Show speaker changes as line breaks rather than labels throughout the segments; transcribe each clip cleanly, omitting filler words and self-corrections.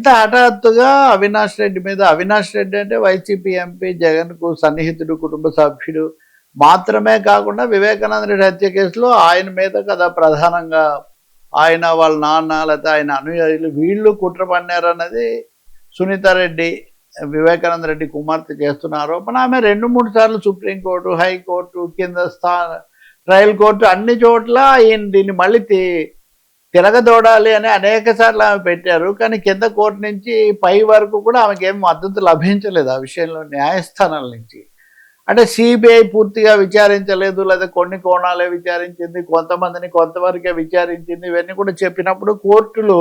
ఇంత హఠాత్తుగా అవినాష్ రెడ్డి అంటే వైసీపీ ఎంపీ జగన్కు సన్నిహితుడు, కుటుంబ సభ్యుడు మాత్రమే కాకుండా వివేకానంద రెడ్డి హత్య కేసులో ఆయన మీద కదా ప్రధానంగా ఆయన వాళ్ళ నాన్న లేకపోతే ఆయన అనుయాయులు వీళ్ళు కుట్ర పన్నారన్నది సునీతారెడ్డి, వివేకానంద రెడ్డి కుమార్తె చేస్తున్న ఆరోపణ. ఆమె 2-3 సార్లు సుప్రీంకోర్టు, హైకోర్టు, కింద ట్రయల్ కోర్టు అన్ని చోట్ల ఈయన దీన్ని మళ్ళీ తిరగదోడాలి అని అనేక సార్లు ఆమె పెట్టారు. కానీ కింద కోర్టు నుంచి పై వరకు కూడా ఆమెకేం మద్దతు లభించలేదు ఆ విషయంలో న్యాయస్థానాల నుంచి. అంటే సిబిఐ పూర్తిగా విచారించలేదు, లేదా కొన్ని కోణాలే విచారించింది, కొంతమందిని కొంతవరకే విచారించింది, ఇవన్నీ కూడా చెప్పినప్పుడు కోర్టులు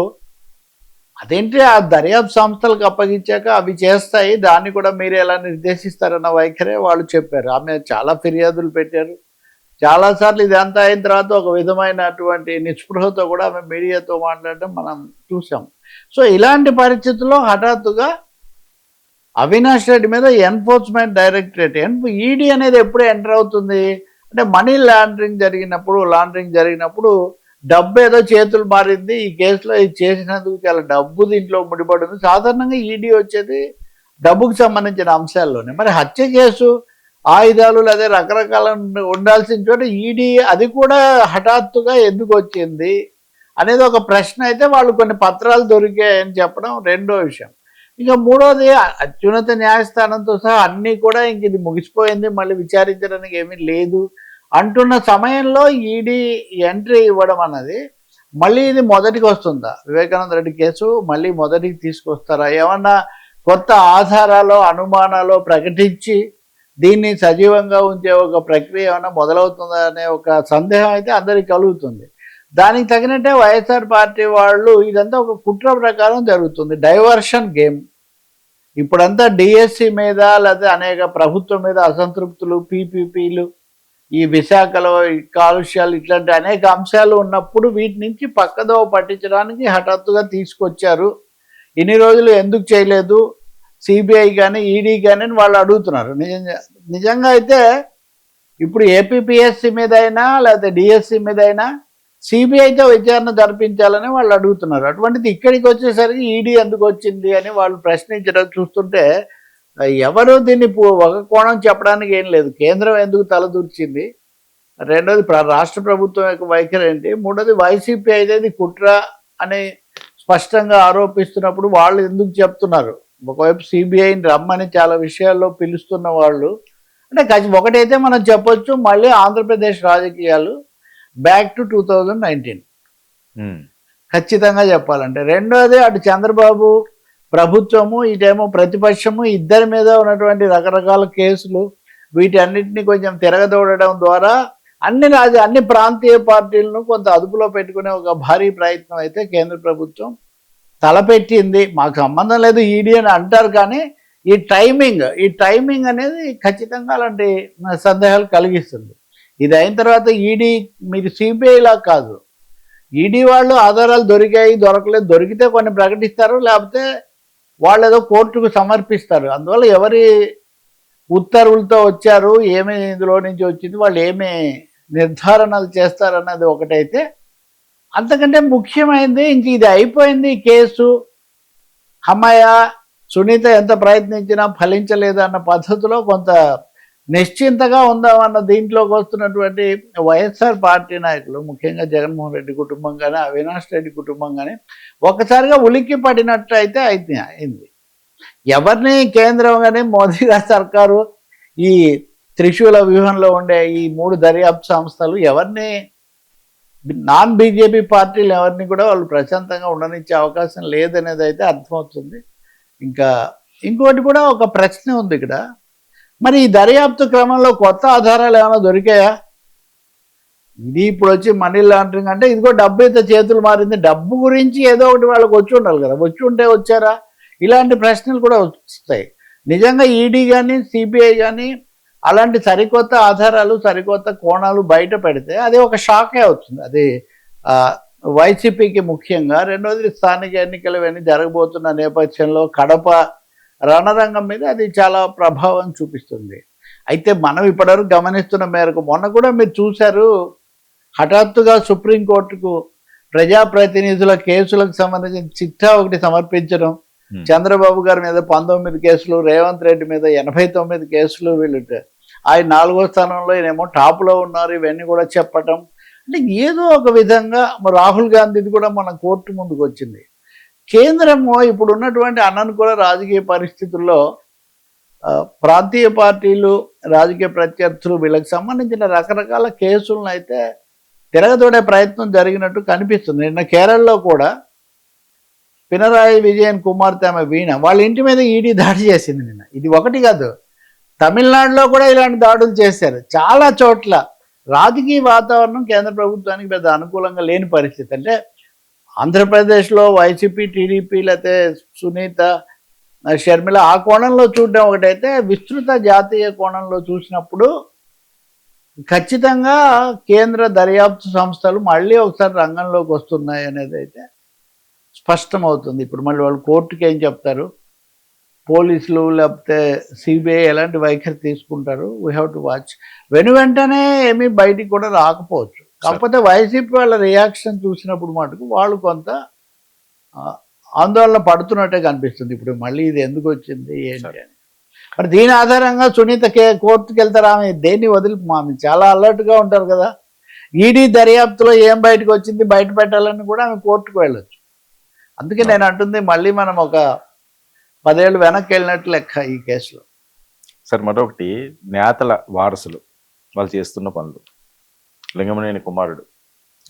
అదేంటి ఆ దర్యాప్తు సంస్థలకు అప్పగించాక అవి చేస్తాయి, దాన్ని కూడా మీరు ఎలా నిర్దేశిస్తారన్న వైఖరే వాళ్ళు చెప్పారు. ఆమె చాలా ఫిర్యాదులు పెట్టారు చాలాసార్లు. ఇదంతా అయిన తర్వాత ఒక విధమైనటువంటి నిస్పృహతో కూడా ఆమె మీడియాతో మాట్లాడడం మనం చూసాం. సో ఇలాంటి పరిస్థితుల్లో హఠాత్తుగా అవినాష్ రెడ్డి మీద ఎన్ఫోర్స్మెంట్ డైరెక్టరేట్ ఈడీ అనేది ఎప్పుడు ఎంటర్ అవుతుంది అంటే మనీ లాండరింగ్ జరిగినప్పుడు డబ్బు ఏదో చేతులు మారింది, ఈ కేసులో ఇది చేసినందుకు చాలా డబ్బు దీంట్లో ముడిపడింది. సాధారణంగా ఈడీ వచ్చేది డబ్బుకు సంబంధించిన అంశాల్లోనే. మరి హత్య కేసు, ఆయుధాలు లేదా రకరకాల ఉండాల్సిన చోట ఈడీ అది కూడా హఠాత్తుగా ఎందుకు వచ్చింది అనేది ఒక ప్రశ్న. అయితే వాళ్ళు కొన్ని పత్రాలు దొరికాయని చెప్పడం రెండో విషయం. ఇక మూడోది అత్యున్నత న్యాయస్థానంతో సహా అన్నీ కూడా ఇంక ఇది ముగిసిపోయింది, మళ్ళీ విచారించడానికి ఏమీ లేదు అంటున్న సమయంలో ఈడీ ఎంట్రీ ఇవ్వడం అన్నది మళ్ళీ ఇది మొదటికి వస్తుందా? వివేకానంద రెడ్డి కేసు మళ్ళీ మొదటికి తీసుకొస్తారా? ఏమన్నా కొత్త ఆధారాలు, అనుమానాలు ప్రకటించి దీన్ని సజీవంగా ఉంచే ఒక ప్రక్రియ ఏమైనా మొదలవుతుందా అనే ఒక సందేహం అయితే అందరికి కలుగుతుంది. దానికి తగినట్టే వైఎస్ఆర్ పార్టీ వాళ్ళు ఇదంతా ఒక కుట్ర ప్రకారం జరుగుతుంది, డైవర్షన్ గేమ్. ఇప్పుడంతా డిఎస్సి మీద లేదా అనేక ప్రభుత్వం మీద అసంతృప్తులు, పీపీపీలు, ఈ విశాఖలో ఈ కాలుష్యాలు, ఇట్లాంటి అనేక అంశాలు ఉన్నప్పుడు వీటి నుంచి పక్కదో పట్టించడానికి హఠాత్తుగా తీసుకొచ్చారు. ఇన్ని రోజులు ఎందుకు చేయలేదు సిబిఐ కానీ ఈడీ కానీ వాళ్ళు అడుగుతున్నారు. నిజంగా అయితే ఇప్పుడు ఏపీపీఎస్సి మీద అయినా లేకపోతే డిఎస్సి మీద అయినా సిబిఐతో విచారణ జరిపించాలని వాళ్ళు అడుగుతున్నారు. అటువంటిది ఇక్కడికి వచ్చేసరికి ఈడీ ఎందుకు వచ్చింది అని వాళ్ళు ప్రశ్నించడం చూస్తుంటే ఎవరు దీన్ని ఒక కోణం చెప్పడానికి ఏం లేదు. కేంద్రం ఎందుకు తలదూర్చింది, రెండోది రాష్ట్ర ప్రభుత్వం యొక్క వైఖరి ఏంటి, మూడోది వైసీపీ అయితే ఇది కుట్ర అని స్పష్టంగా ఆరోపిస్తున్నప్పుడు వాళ్ళు ఎందుకు చెప్తున్నారు. ఒకవైపు సిబిఐని రమ్మని చాలా విషయాల్లో పిలుస్తున్న వాళ్ళు అంటే ఒకటైతే మనం చెప్పొచ్చు, మళ్ళీ ఆంధ్రప్రదేశ్ రాజకీయాలు బ్యాక్ టు 2019 ఖచ్చితంగా చెప్పాలంటే. రెండోది అటు చంద్రబాబు ప్రభుత్వము, ఇటేమో ప్రతిపక్షము, ఇద్దరి మీద ఉన్నటువంటి రకరకాల కేసులు, వీటన్నిటిని కొంచెం తిరగదోడడం ద్వారా అన్ని ప్రాంతీయ పార్టీలను కొంత అదుపులో పెట్టుకునే ఒక భారీ ప్రయత్నం అయితే కేంద్ర ప్రభుత్వం తలపెట్టింది. మాకు సంబంధం లేదు ఈడీ అని అంటారు, కానీ ఈ టైమింగ్ అనేది ఖచ్చితంగా అలాంటి సందేహాలు కలిగిస్తుంది. ఇది అయిన తర్వాత ఈడీ మీరు సిబిఐలా కాదు, ఈడీ వాళ్ళు ఆధారాలు దొరికాయి, దొరకలేదు, దొరికితే కొన్ని ప్రకటిస్తారు, లేకపోతే వాళ్ళు ఏదో కోర్టుకు సమర్పిస్తారు. అందువల్ల ఎవరి ఉత్తర్వులతో వచ్చారు, ఏమి ఇందులో నుంచి వచ్చింది, వాళ్ళు ఏమి నిర్ధారణలు చేస్తారన్నది ఒకటైతే, అంతకంటే ముఖ్యమైనది ఇంక ఇది అయిపోయింది కేసు, అమ్మాయ సునీత ఎంత ప్రయత్నించినా ఫలించలేదు అన్న పద్ధతిలో కొంత నిశ్చింతగా ఉందామన్న దీంట్లోకి వస్తున్నటువంటి వైఎస్ఆర్ పార్టీ నాయకులు, ముఖ్యంగా జగన్మోహన్ రెడ్డి కుటుంబం కానీ అవినాష్ రెడ్డి కుటుంబం కానీ ఒక్కసారిగా ఉలిక్కి పడినట్టు అయితే అయింది. ఎవరిని కేంద్రం కానీ మోదీ గారి సర్కారు ఈ త్రిశూల వ్యూహంలో ఉండే ఈ 3 దర్యాప్తు సంస్థలు ఎవరిని నాన్ బీజేపీ పార్టీలు ఎవరిని కూడా వాళ్ళు ప్రశాంతంగా ఉండనిచ్చే అవకాశం లేదనేది అయితే అర్థమవుతుంది. ఇంకా ఇంకోటి కూడా ఒక ప్రశ్న ఉంది ఇక్కడ, మరి ఈ దర్యాప్తు క్రమంలో కొత్త ఆధారాలు ఏమైనా దొరికాయా? ఇది ఇప్పుడు వచ్చి మనీ లాండరింగ్ అంటే ఇదిగో డబ్బు అయితే చేతులు మారింది, డబ్బు గురించి ఏదో ఒకటి వాళ్ళకి వచ్చి ఉండాలి కదా, వచ్చి ఉంటే వచ్చారా? ఇలాంటి ప్రశ్నలు కూడా వస్తాయి. నిజంగా ఈడీ కానీ సిబిఐ కానీ అలాంటి సరికొత్త ఆధారాలు, సరికొత్త కోణాలు బయట పెడితే అది ఒక షాకే అవుతుంది. అది వైసీపీకి ముఖ్యంగా. రెండోది స్థానిక ఎన్నికలు ఇవన్నీ జరగబోతున్న నేపథ్యంలో కడప రణరంగం మీద అది చాలా ప్రభావం చూపిస్తుంది. అయితే మనం ఇప్పటివరకు గమనిస్తున్న మేరకు మొన్న కూడా మీరు చూశారు, హఠాత్తుగా సుప్రీంకోర్టుకు ప్రజాప్రతినిధుల కేసులకు సంబంధించిన చిట్టా ఒకటి సమర్పించడం, చంద్రబాబు గారి మీద 19 కేసులు, రేవంత్ రెడ్డి మీద 89 కేసులు, వీళ్ళు ఆయన 4వ స్థానంలో, ఈయనేమో టాప్లో ఉన్నారు, ఇవన్నీ కూడా చెప్పటం. అంటే ఏదో ఒక విధంగా రాహుల్ గాంధీది కూడా మన కోర్టు ముందుకు వచ్చింది. కేంద్రము ఇప్పుడు ఉన్నటువంటి అననుకూల రాజకీయ పరిస్థితుల్లో ప్రాంతీయ పార్టీలు, రాజకీయ ప్రత్యర్థులు, వీళ్ళకి సంబంధించిన రకరకాల కేసులను అయితే తిరగతోడే ప్రయత్నం జరిగినట్టు కనిపిస్తుంది. నిన్న కేరళలో కూడా పినరాయి విజయన్ కుమార్తె ఆమె వీణ వాళ్ళ ఇంటి మీద ఈడీ దాడి చేసింది నిన్న. ఇది ఒకటి కాదు, తమిళనాడులో కూడా ఇలాంటి దాడులు చేశారు. చాలా చోట్ల రాజకీయ వాతావరణం కేంద్ర ప్రభుత్వానికి పెద్ద అనుకూలంగా లేని పరిస్థితి. అంటే ఆంధ్రప్రదేశ్లో వైసీపీ, టీడీపీ, లేకపోతే సునీత, షర్మిల ఆ కోణంలో చూడడం ఒకటైతే, విస్తృత జాతీయ కోణంలో చూసినప్పుడు ఖచ్చితంగా కేంద్ర దర్యాప్తు సంస్థలు మళ్ళీ ఒకసారి రంగంలోకి వస్తున్నాయి అనేది అయితే స్పష్టమవుతుంది. ఇప్పుడు మళ్ళీ వాళ్ళు కోర్టుకి ఏం చెప్తారు, పోలీసులు లేకపోతే సిబిఐ ఎలాంటి వైఖరి తీసుకుంటారు, వీ హ్యావ్ టు వాచ్. వెంటనే ఏమీ బయటికి కూడా రాకపోవచ్చు. కాకపోతే వైసీపీ వాళ్ళ రియాక్షన్ చూసినప్పుడు మటుకు వాళ్ళు కొంత ఆందోళన పడుతున్నట్టే కనిపిస్తుంది. ఇప్పుడు మళ్ళీ ఇది ఎందుకు వచ్చింది ఏంటి అని. మరి దీని ఆధారంగా సునీత కోర్టుకు వెళ్తారు. ఆమె దేన్ని వదిలి ఆమె చాలా అలర్ట్గా ఉంటారు కదా. ఈడీ దర్యాప్తులో ఏం బయటకు వచ్చింది బయట పెట్టాలని కూడా ఆమె కోర్టుకు వెళ్ళొచ్చు. అందుకే నేను అంటుంది మళ్ళీ మనం ఒక 10 ఏళ్ళు వెనక్కి వెళ్ళినట్టు లెక్క ఈ కేసులో.
సార్ మరొకటి, నేతల వారసులు వాళ్ళు చేస్తున్న పనులు. లింగమనేని కుమారుడు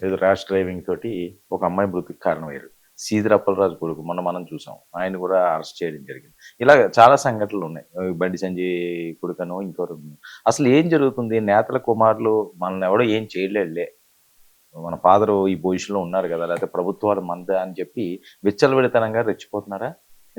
ఏదో ర్యాష్ డ్రైవింగ్ తోటి ఒక అమ్మాయి మృతికి కారణమయ్యారు. సీదిరి అప్పలరాజు కొడుకు మొన్న మనం చూసాం, ఆయన కూడా అరెస్ట్ చేయడం జరిగింది. ఇలా చాలా సంఘటనలు ఉన్నాయి. బండి సంజయ్ కొడుకను ఇంకొకరు. అసలు ఏం జరుగుతుంది? నేతల కుమారులు మనల్ని ఎవడో ఏం చేయలేదులే, మన ఫాదరు ఈ పొజిషన్లో ఉన్నారు కదా, లేకపోతే ప్రభుత్వాలు మంద అని చెప్పి విచ్చలవిడితనంగా రెచ్చిపోతున్నారా?